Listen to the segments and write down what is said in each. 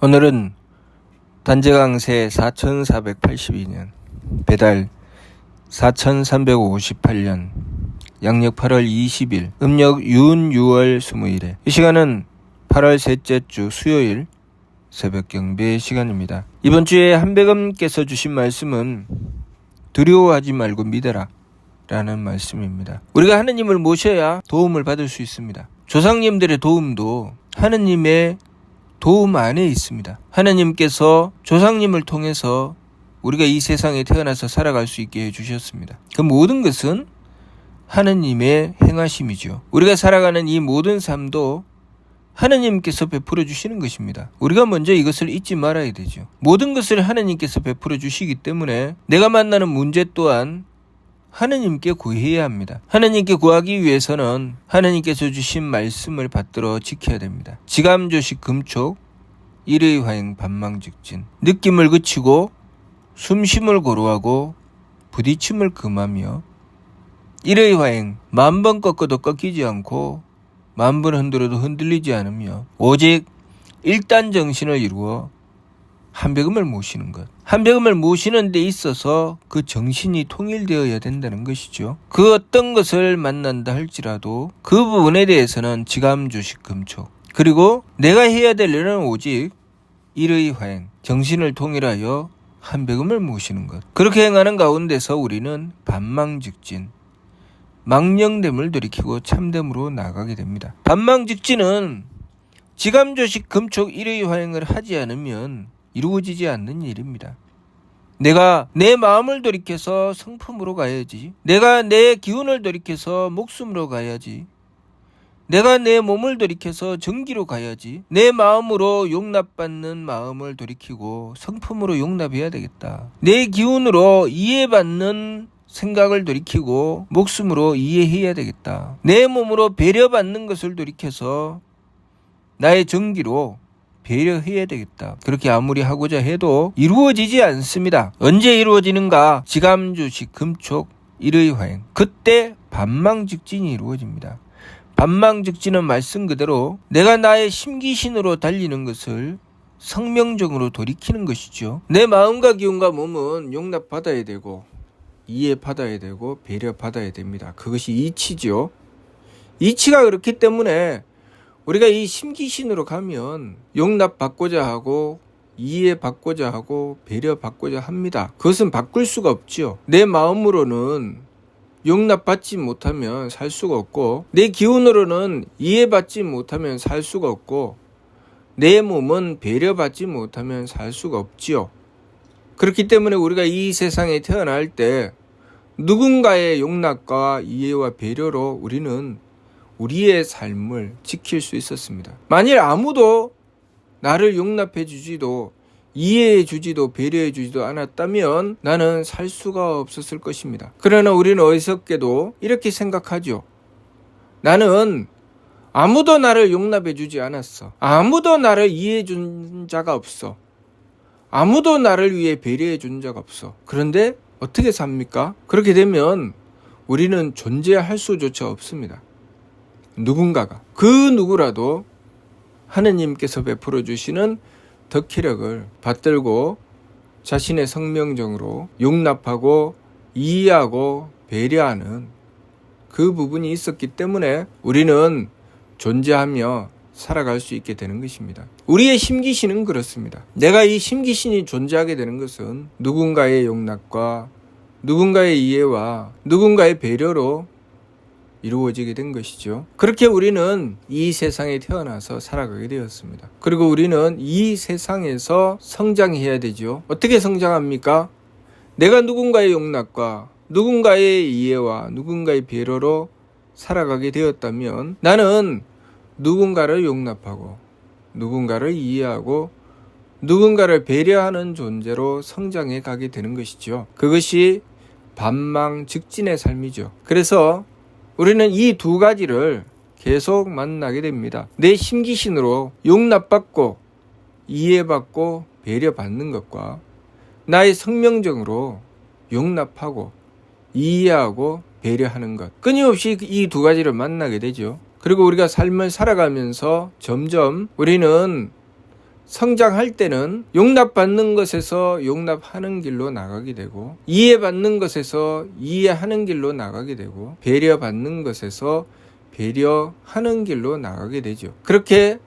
오늘은 단재강세 4482년 배달 4358년 양력 8월 20일 음력 윤 6월 20일에 이 시간은 8월 셋째 주 수요일 새벽 경배 시간입니다. 이번 주에 한백음께서 주신 말씀은 두려워하지 말고 믿어라 라는 말씀입니다. 우리가 하느님을 모셔야 도움을 받을 수 있습니다. 조상님들의 도움도 하느님의 도움 안에 있습니다. 하느님께서 조상님을 통해서 우리가 이 세상에 태어나서 살아갈 수 있게 해주셨습니다. 그 모든 것은 하느님의 행하심이죠. 우리가 살아가는 이 모든 삶도 하느님께서 베풀어 주시는 것입니다. 우리가 먼저 이것을 잊지 말아야 되죠. 모든 것을 하느님께서 베풀어 주시기 때문에 내가 만나는 문제 또한 하느님께 구해야 합니다. 하느님께 구하기 위해서는 하느님께서 주신 말씀을 받들어 지켜야 됩니다. 지감조식 금촉 일의 화행 반망직진 느낌을 그치고 숨쉼을 고루하고 부딪힘을 금하며 일의 화행 만번 꺾어도 꺾이지 않고 만번 흔들어도 흔들리지 않으며 오직 일단 정신을 이루어 한백음을 모시는 것. 한백음을 모시는 데 있어서 그 정신이 통일되어야 된다는 것이죠. 그 어떤 것을 만난다 할지라도 그 부분에 대해서는 지감조식 금촉 그리고 내가 해야 될 일은 오직 일의 화행 정신을 통일하여 한백음을 모시는 것. 그렇게 행하는 가운데서 우리는 반망직진 망령됨을 돌이키고 참됨으로 나가게 됩니다. 반망직진은 지감조식 금촉 일의 화행을 하지 않으면 이루어지지 않는 일입니다. 내가 내 마음을 돌이켜서 성품으로 가야지. 내가 내 기운을 돌이켜서 목숨으로 가야지. 내가 내 몸을 돌이켜서 정기로 가야지. 내 마음으로 용납받는 마음을 돌이키고 성품으로 용납해야 되겠다. 내 기운으로 이해받는 생각을 돌이키고 목숨으로 이해해야 되겠다. 내 몸으로 배려받는 것을 돌이켜서 나의 정기로 배려해야 되겠다. 그렇게 아무리 하고자 해도 이루어지지 않습니다. 언제 이루어지는가? 지감조식 금촉 일의 화행. 그때 반망직진이 이루어집니다. 반망직진은 말씀 그대로 내가 나의 심기신으로 달리는 것을 성명적으로 돌이키는 것이죠. 내 마음과 기운과 몸은 용납받아야 되고 이해받아야 되고 배려받아야 됩니다. 그것이 이치죠. 이치가 그렇기 때문에 우리가 이 심기신으로 가면 용납받고자 하고 이해받고자 하고 배려받고자 합니다. 그것은 바꿀 수가 없죠. 내 마음으로는 용납받지 못하면 살 수가 없고 내 기운으로는 이해받지 못하면 살 수가 없고 내 몸은 배려받지 못하면 살 수가 없지요. 그렇기 때문에 우리가 이 세상에 태어날 때 누군가의 용납과 이해와 배려로 우리는 우리의 삶을 지킬 수 있었습니다. 만일 아무도 나를 용납해 주지도 이해해 주지도 배려해 주지도 않았다면 나는 살 수가 없었을 것입니다. 그러나 우리는 어리석게도 이렇게 생각하죠. 나는 아무도 나를 용납해 주지 않았어. 아무도 나를 이해해 준 자가 없어. 아무도 나를 위해 배려해 준 자가 없어. 그런데 어떻게 삽니까? 그렇게 되면 우리는 존재할 수조차 없습니다. 누군가가 그 누구라도 하느님께서 베풀어 주시는 덕혜력을 받들고 자신의 성명정으로 용납하고 이해하고 배려하는 그 부분이 있었기 때문에 우리는 존재하며 살아갈 수 있게 되는 것입니다. 우리의 심기신은 그렇습니다. 내가 이 심기신이 존재하게 되는 것은 누군가의 용납과 누군가의 이해와 누군가의 배려로 이루어지게 된 것이죠. 그렇게 우리는 이 세상에 태어나서 살아가게 되었습니다. 그리고 우리는 이 세상에서 성장해야 되죠. 어떻게 성장합니까? 내가 누군가의 용납과 누군가의 이해와 누군가의 배려로 살아가게 되었다면 나는 누군가를 용납하고 누군가를 이해하고 누군가를 배려하는 존재로 성장해 가게 되는 것이죠. 그것이 반망직진의 삶이죠. 그래서 우리는 이 두 가지를 계속 만나게 됩니다. 내 심기신으로 용납받고 이해받고 배려받는 것과 나의 성명정으로 용납하고 이해하고 배려하는 것, 끊임없이 이 두 가지를 만나게 되죠. 그리고 우리가 삶을 살아가면서 점점 우리는 성장할 때는 용납받는 것에서 용납하는 길로 나가게 되고, 이해받는 것에서 이해하는 길로 나가게 되고, 배려받는 것에서 배려하는 길로 나가게 되죠. 그렇게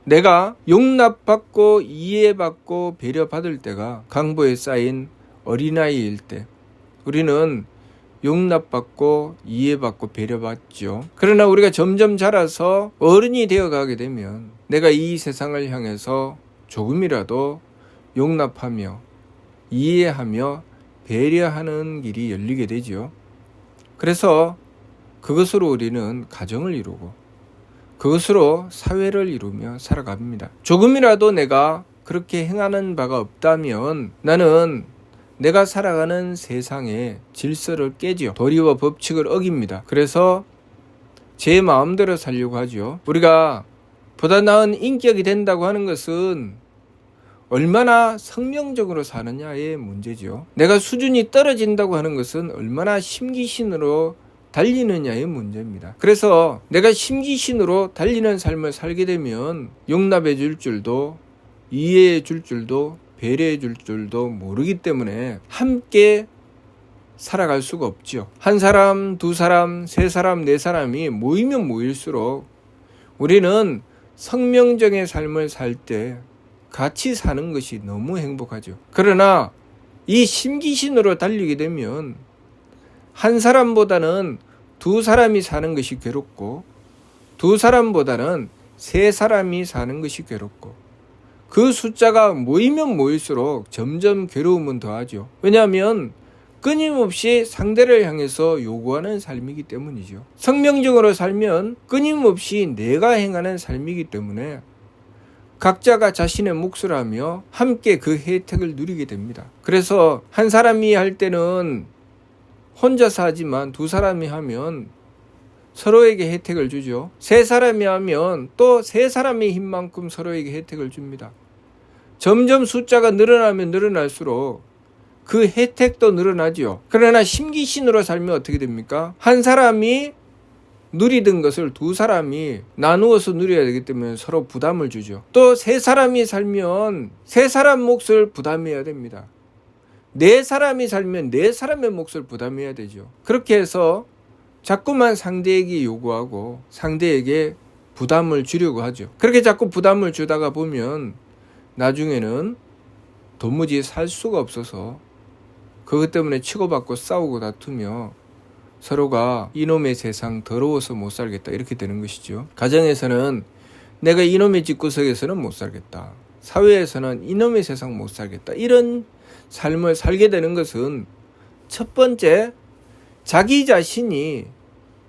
내가 용납받고 이해받고 배려받을 때가 강보에 쌓인 어린아이일 때, 우리는 용납받고 이해받고 배려받죠. 그러나 우리가 점점 자라서 어른이 되어가게 되면 내가 이 세상을 향해서 조금이라도 용납하며 이해하며 배려하는 길이 열리게 되죠. 그래서 그것으로 우리는 가정을 이루고 그것으로 사회를 이루며 살아갑니다. 조금이라도 내가 그렇게 행하는 바가 없다면 나는 내가 살아가는 세상의 질서를 깨지요. 도리와 법칙을 어깁니다. 그래서 제 마음대로 살려고 하죠. 우리가 보다 나은 인격이 된다고 하는 것은 얼마나 성명적으로 사느냐의 문제죠. 내가 수준이 떨어진다고 하는 것은 얼마나 심기신으로 달리느냐의 문제입니다. 그래서 내가 심기신으로 달리는 삶을 살게 되면 용납해 줄 줄도 이해해 줄 줄도 배려해 줄 줄도 모르기 때문에 함께 살아갈 수가 없죠. 한 사람, 두 사람, 세 사람, 네 사람이 모이면 모일수록 우리는 성명적인 삶을 살 때 같이 사는 것이 너무 행복하죠. 그러나 이 심기신으로 달리게 되면 한 사람보다는 두 사람이 사는 것이 괴롭고, 두 사람보다는 세 사람이 사는 것이 괴롭고, 그 숫자가 모이면 모일수록 점점 괴로움은 더하죠. 왜냐하면 끊임없이 상대를 향해서 요구하는 삶이기 때문이죠. 성명적으로 살면 끊임없이 내가 행하는 삶이기 때문에 각자가 자신의 몫을 하며 함께 그 혜택을 누리게 됩니다. 그래서 한 사람이 할 때는 혼자서 하지만 두 사람이 하면 서로에게 혜택을 주죠. 세 사람이 하면 또 세 사람의 힘만큼 서로에게 혜택을 줍니다. 점점 숫자가 늘어나면 늘어날수록 그 혜택도 늘어나지요. 그러나 심기신으로 살면 어떻게 됩니까? 한 사람이 누리던 것을 두 사람이 나누어서 누려야 되기 때문에 서로 부담을 주죠. 또 세 사람이 살면 세 사람 몫을 부담해야 됩니다. 네 사람이 살면 네 사람의 몫을 부담해야 되죠. 그렇게 해서 자꾸만 상대에게 요구하고 상대에게 부담을 주려고 하죠. 그렇게 자꾸 부담을 주다가 보면 나중에는 도무지 살 수가 없어서 그것 때문에 치고받고 싸우고 다투며 서로가 이놈의 세상 더러워서 못 살겠다 이렇게 되는 것이죠. 가정에서는 내가 이놈의 집구석에서는 못 살겠다, 사회에서는 이놈의 세상 못 살겠다, 이런 삶을 살게 되는 것은 첫 번째, 자기 자신이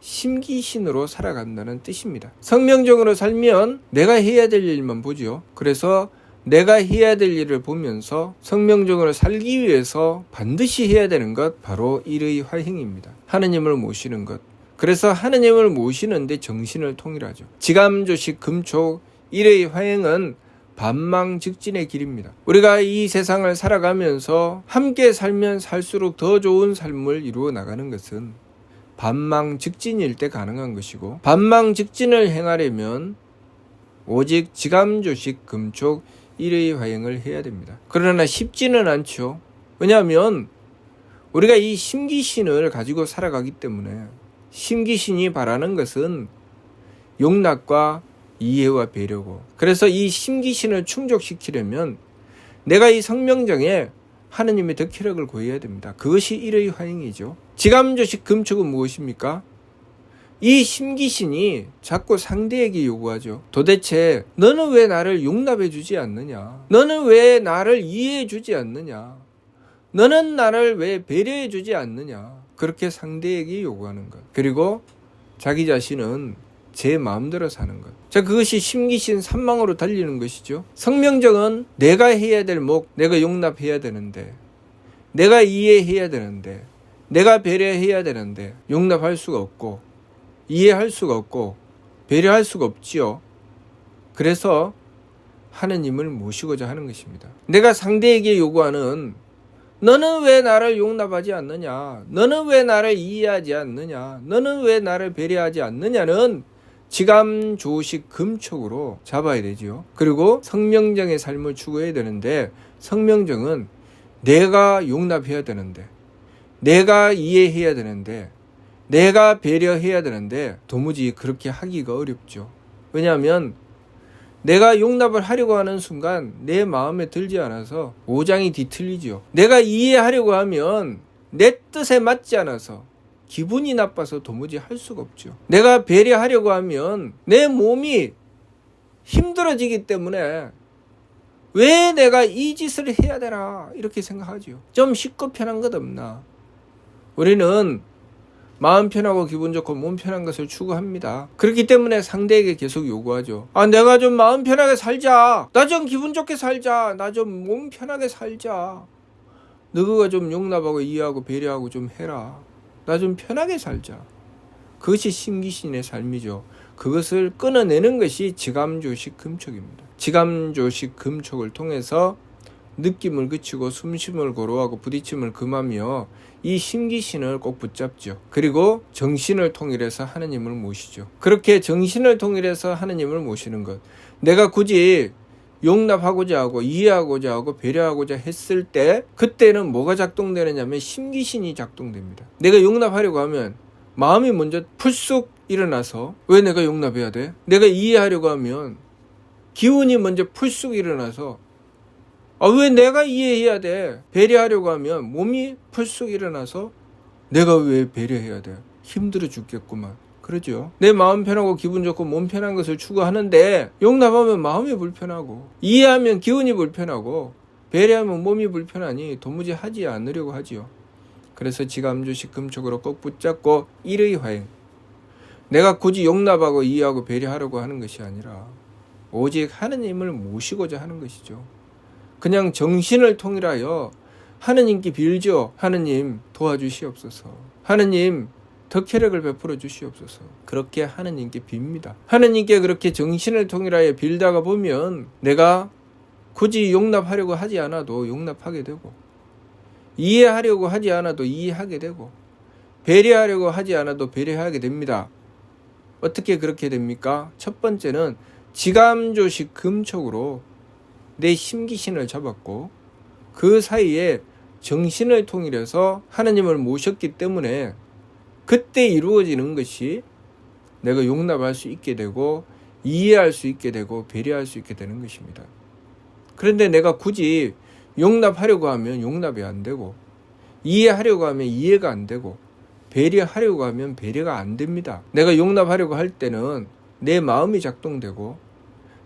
심기신으로 살아간다는 뜻입니다. 성명적으로 살면 내가 해야 될 일만 보죠. 그래서 내가 해야 될 일을 보면서 성명적으로 살기 위해서 반드시 해야 되는 것, 바로 일의 화행입니다. 하느님을 모시는 것. 그래서 하느님을 모시는데 정신을 통일하죠. 지감조식 금촉 일의 화행은 반망즉진의 길입니다. 우리가 이 세상을 살아가면서 함께 살면 살수록 더 좋은 삶을 이루어 나가는 것은 반망즉진일 때 가능한 것이고, 반망즉진을 행하려면 오직 지감조식 금촉 일의 화행을 해야 됩니다. 그러나 쉽지는 않죠. 왜냐하면 우리가 이 심기신을 가지고 살아가기 때문에, 심기신이 바라는 것은 용납과 이해와 배려고, 그래서 이 심기신을 충족시키려면 내가 이 성명정에 하느님의 덕혜력을 구해야 됩니다. 그것이 일의 화행이죠. 지감조식 금촉은 무엇입니까? 이 심기신이 자꾸 상대에게 요구하죠. 도대체 너는 왜 나를 용납해 주지 않느냐? 너는 왜 나를 이해해 주지 않느냐? 너는 나를 왜 배려해 주지 않느냐? 그렇게 상대에게 요구하는 것. 그리고 자기 자신은 제 마음대로 사는 것. 자, 그것이 심기신 산망으로 달리는 것이죠. 성명정은 내가 해야 될 목, 내가 용납해야 되는데, 내가 이해해야 되는데, 내가 배려해야 되는데 용납할 수가 없고 이해할 수가 없고 배려할 수가 없지요. 그래서 하느님을 모시고자 하는 것입니다. 내가 상대에게 요구하는 너는 왜 나를 용납하지 않느냐, 너는 왜 나를 이해하지 않느냐, 너는 왜 나를 배려하지 않느냐는 지감, 조식, 금촉으로 잡아야 되지요. 그리고 성명정의 삶을 추구해야 되는데, 성명정은 내가 용납해야 되는데, 내가 이해해야 되는데, 내가 배려해야 되는데 도무지 그렇게 하기가 어렵죠. 왜냐하면 내가 용납을 하려고 하는 순간 내 마음에 들지 않아서 오장이 뒤틀리죠. 내가 이해하려고 하면 내 뜻에 맞지 않아서 기분이 나빠서 도무지 할 수가 없죠. 내가 배려하려고 하면 내 몸이 힘들어지기 때문에 왜 내가 이 짓을 해야 되나 이렇게 생각하죠. 좀 쉽고 편한 것 없나. 우리는 마음 편하고 기분 좋고 몸 편한 것을 추구합니다. 그렇기 때문에 상대에게 계속 요구하죠. 내가 좀 마음 편하게 살자. 나 좀 기분 좋게 살자. 나 좀 몸 편하게 살자. 너가 좀 용납하고 이해하고 배려하고 좀 해라. 나 좀 편하게 살자. 그것이 심기신의 삶이죠. 그것을 끊어내는 것이 지감조식 금촉입니다. 지감조식 금촉을 통해서 느낌을 그치고 숨쉼을 고루하고 부딪힘을 금하며 이 심기신을 꼭 붙잡죠. 그리고 정신을 통일해서 하느님을 모시죠. 그렇게 정신을 통일해서 하느님을 모시는 것, 내가 굳이 용납하고자 하고 이해하고자 하고 배려하고자 했을 때 그때는 뭐가 작동되느냐면 심기신이 작동됩니다. 내가 용납하려고 하면 마음이 먼저 풀쑥 일어나서 왜 내가 용납해야 돼? 내가 이해하려고 하면 기운이 먼저 풀쑥 일어나서 왜 내가 이해해야 돼? 배려하려고 하면 몸이 풀쑥 일어나서 내가 왜 배려해야 돼? 힘들어 죽겠구만. 그러죠. 내 마음 편하고 기분 좋고 몸 편한 것을 추구하는데 용납하면 마음이 불편하고 이해하면 기운이 불편하고 배려하면 몸이 불편하니 도무지 하지 않으려고 하지요. 그래서 지감조식 금촉으로 꼭 붙잡고 일의 화행. 내가 굳이 용납하고 이해하고 배려하려고 하는 것이 아니라 오직 하느님을 모시고자 하는 것이죠. 그냥 정신을 통일하여 하느님께 빌죠. 하느님 도와주시옵소서. 하느님 덕혜력을 베풀어 주시옵소서. 그렇게 하느님께 빕니다. 하느님께 그렇게 정신을 통일하여 빌다가 보면 내가 굳이 용납하려고 하지 않아도 용납하게 되고 이해하려고 하지 않아도 이해하게 되고 배려하려고 하지 않아도 배려하게 됩니다. 어떻게 그렇게 됩니까? 첫 번째는 지감조식 금촉으로 내 심기신을 잡았고 그 사이에 정신을 통일해서 하느님을 모셨기 때문에 그때 이루어지는 것이 내가 용납할 수 있게 되고 이해할 수 있게 되고 배려할 수 있게 되는 것입니다. 그런데 내가 굳이 용납하려고 하면 용납이 안 되고 이해하려고 하면 이해가 안 되고 배려하려고 하면 배려가 안 됩니다. 내가 용납하려고 할 때는 내 마음이 작동되고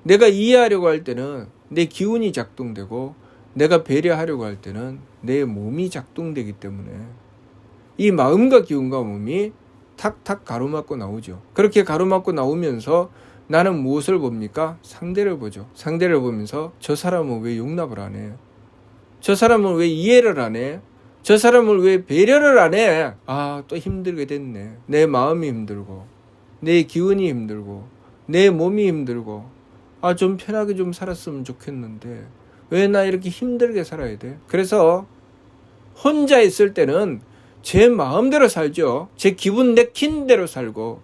내가 이해하려고 할 때는 내 기운이 작동되고 내가 배려하려고 할 때는 내 몸이 작동되기 때문에 이 마음과 기운과 몸이 탁탁 가로막고 나오죠. 그렇게 가로막고 나오면서 나는 무엇을 봅니까? 상대를 보죠. 상대를 보면서 저 사람은 왜 용납을 안 해? 저 사람은 왜 이해를 안 해? 저 사람을 왜 배려를 안 해? 또 힘들게 됐네. 내 마음이 힘들고 내 기운이 힘들고 내 몸이 힘들고 좀 편하게 좀 살았으면 좋겠는데 왜 나 이렇게 힘들게 살아야 돼? 그래서 혼자 있을 때는 제 마음대로 살죠. 제 기분 내킨 대로 살고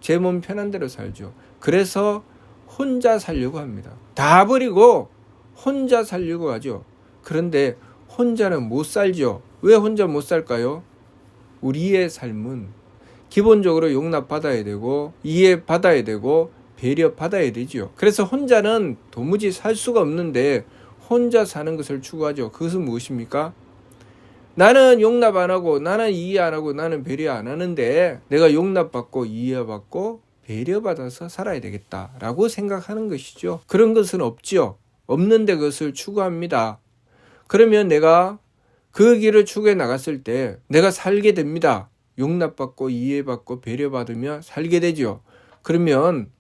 제 몸 편한 대로 살죠. 그래서 혼자 살려고 합니다. 다 버리고 혼자 살려고 하죠. 그런데 혼자는 못 살죠. 왜 혼자 못 살까요? 우리의 삶은 기본적으로 용납받아야 되고 이해받아야 되고 배려받아야 되죠. 그래서 혼자는 도무지 살 수가 없는데 혼자 사는 것을 추구하죠. 그것은 무엇입니까? 나는 용납 안 하고 나는 이해 안 하고 나는 배려 안 하는데 내가 용납받고 이해받고 배려받아서 살아야 되겠다라고 생각하는 것이죠. 그런 것은 없죠. 없는데 그것을 추구합니다. 그러면 내가 그 길을 추구해 나갔을 때 내가 살게 됩니다. 용납받고 이해받고 배려받으며 살게 되죠. 그러면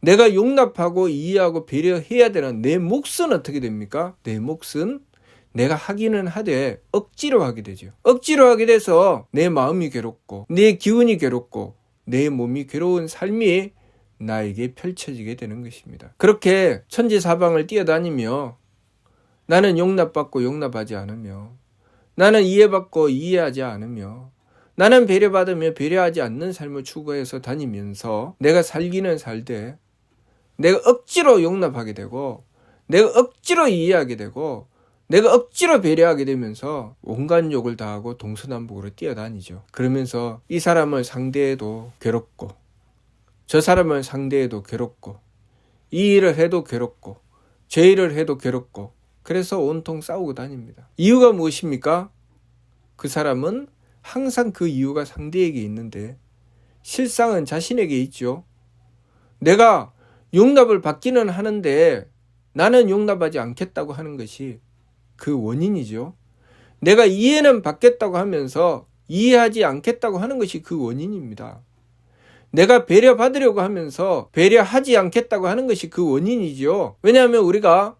내가 용납하고 이해하고 배려해야 되는 내 몫은 어떻게 됩니까? 내 몫은 내가 하기는 하되 억지로 하게 되죠. 억지로 하게 돼서 내 마음이 괴롭고 내 기운이 괴롭고 내 몸이 괴로운 삶이 나에게 펼쳐지게 되는 것입니다. 그렇게 천지사방을 뛰어다니며 나는 용납받고 용납하지 않으며 나는 이해받고 이해하지 않으며 나는 배려받으며 배려하지 않는 삶을 추구해서 다니면서 내가 살기는 살되 내가 억지로 용납하게 되고 내가 억지로 이해하게 되고 내가 억지로 배려하게 되면서 온갖 욕을 다 하고 동서남북으로 뛰어다니죠. 그러면서 이 사람을 상대해도 괴롭고 저 사람을 상대해도 괴롭고 이 일을 해도 괴롭고 저 일을 해도 괴롭고 그래서 온통 싸우고 다닙니다. 이유가 무엇입니까? 그 사람은 항상 그 이유가 상대에게 있는데 실상은 자신에게 있죠. 내가 용납을 받기는 하는데 나는 용납하지 않겠다고 하는 것이 그 원인이죠. 내가 이해는 받겠다고 하면서 이해하지 않겠다고 하는 것이 그 원인입니다. 내가 배려받으려고 하면서 배려하지 않겠다고 하는 것이 그 원인이죠. 왜냐하면 우리가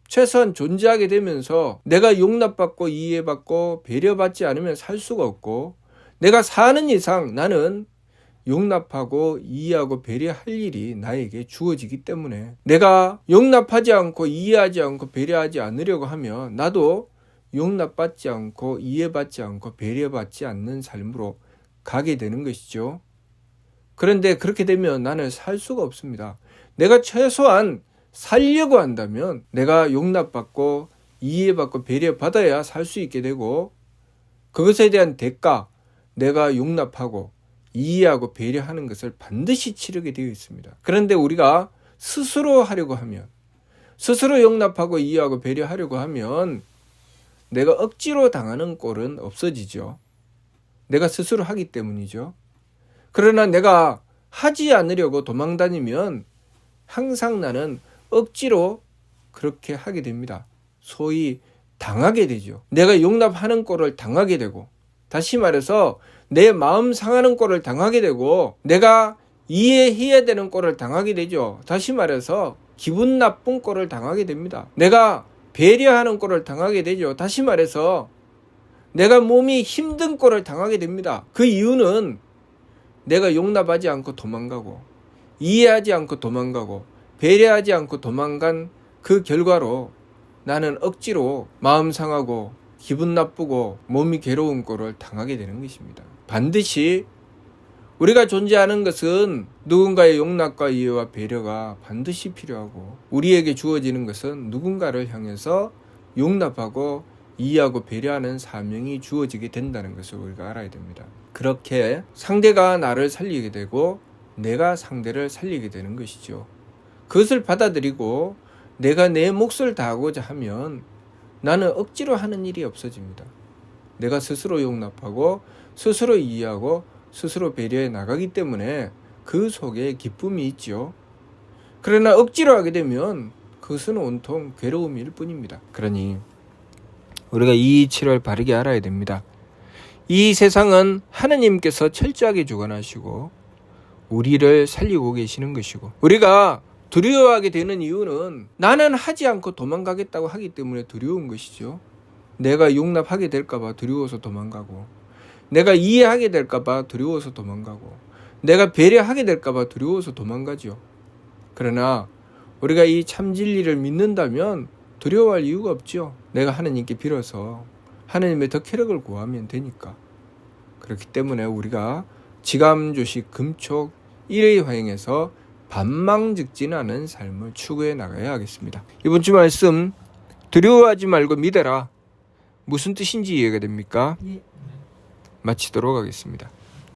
최소한 존재하게 되면서 내가 용납받고 이해받고 배려받지 않으면 살 수가 없고 내가 사는 이상 나는 용납하고 이해하고 배려할 일이 나에게 주어지기 때문에 내가 용납하지 않고 이해하지 않고 배려하지 않으려고 하면 나도 용납받지 않고 이해받지 않고 배려받지 않는 삶으로 가게 되는 것이죠. 그런데 그렇게 되면 나는 살 수가 없습니다. 내가 최소한 살려고 한다면 내가 용납받고 이해받고 배려받아야 살 수 있게 되고 그것에 대한 대가 내가 용납하고 이해하고 배려하는 것을 반드시 치르게 되어 있습니다. 그런데 우리가 스스로 하려고 하면 스스로 용납하고 이해하고 배려하려고 하면 내가 억지로 당하는 꼴은 없어지죠. 내가 스스로 하기 때문이죠. 그러나 내가 하지 않으려고 도망다니면 항상 나는 억지로 그렇게 하게 됩니다. 소위 당하게 되죠. 내가 용납하는 꼴을 당하게 되고 다시 말해서 내 마음 상하는 꼴을 당하게 되고 내가 이해해야 되는 꼴을 당하게 되죠. 다시 말해서 기분 나쁜 꼴을 당하게 됩니다. 내가 배려하는 꼴을 당하게 되죠. 다시 말해서 내가 몸이 힘든 꼴을 당하게 됩니다. 그 이유는 내가 용납하지 않고 도망가고 이해하지 않고 도망가고 배려하지 않고 도망간 그 결과로 나는 억지로 마음 상하고 기분 나쁘고 몸이 괴로운 꼴을 당하게 되는 것입니다. 반드시 우리가 존재하는 것은 누군가의 용납과 이해와 배려가 반드시 필요하고 우리에게 주어지는 것은 누군가를 향해서 용납하고 이해하고 배려하는 사명이 주어지게 된다는 것을 우리가 알아야 됩니다. 그렇게 상대가 나를 살리게 되고 내가 상대를 살리게 되는 것이죠. 그것을 받아들이고 내가 내 몫을 다하고자 하면 나는 억지로 하는 일이 없어집니다. 내가 스스로 용납하고 스스로 이해하고 스스로 배려해 나가기 때문에 그 속에 기쁨이 있죠. 그러나 억지로 하게 되면 그것은 온통 괴로움일 뿐입니다. 그러니 우리가 이 이치를 바르게 알아야 됩니다. 이 세상은 하느님께서 철저하게 주관하시고 우리를 살리고 계시는 것이고 우리가 두려워하게 되는 이유는 나는 하지 않고 도망가겠다고 하기 때문에 두려운 것이죠. 내가 용납하게 될까 봐 두려워서 도망가고 내가 이해하게 될까 봐 두려워서 도망가고 내가 배려하게 될까 봐 두려워서 도망가죠. 그러나 우리가 이 참 진리를 믿는다면 두려워할 이유가 없죠. 내가 하느님께 빌어서 하느님의 덕혜력을 구하면 되니까. 그렇기 때문에 우리가 지감조식 금촉 일의 화행에서 반망즉진하는 삶을 추구해 나가야 하겠습니다. 이번 주 말씀 두려워하지 말고 믿어라. 무슨 뜻인지 이해가 됩니까? 마치도록 하겠습니다.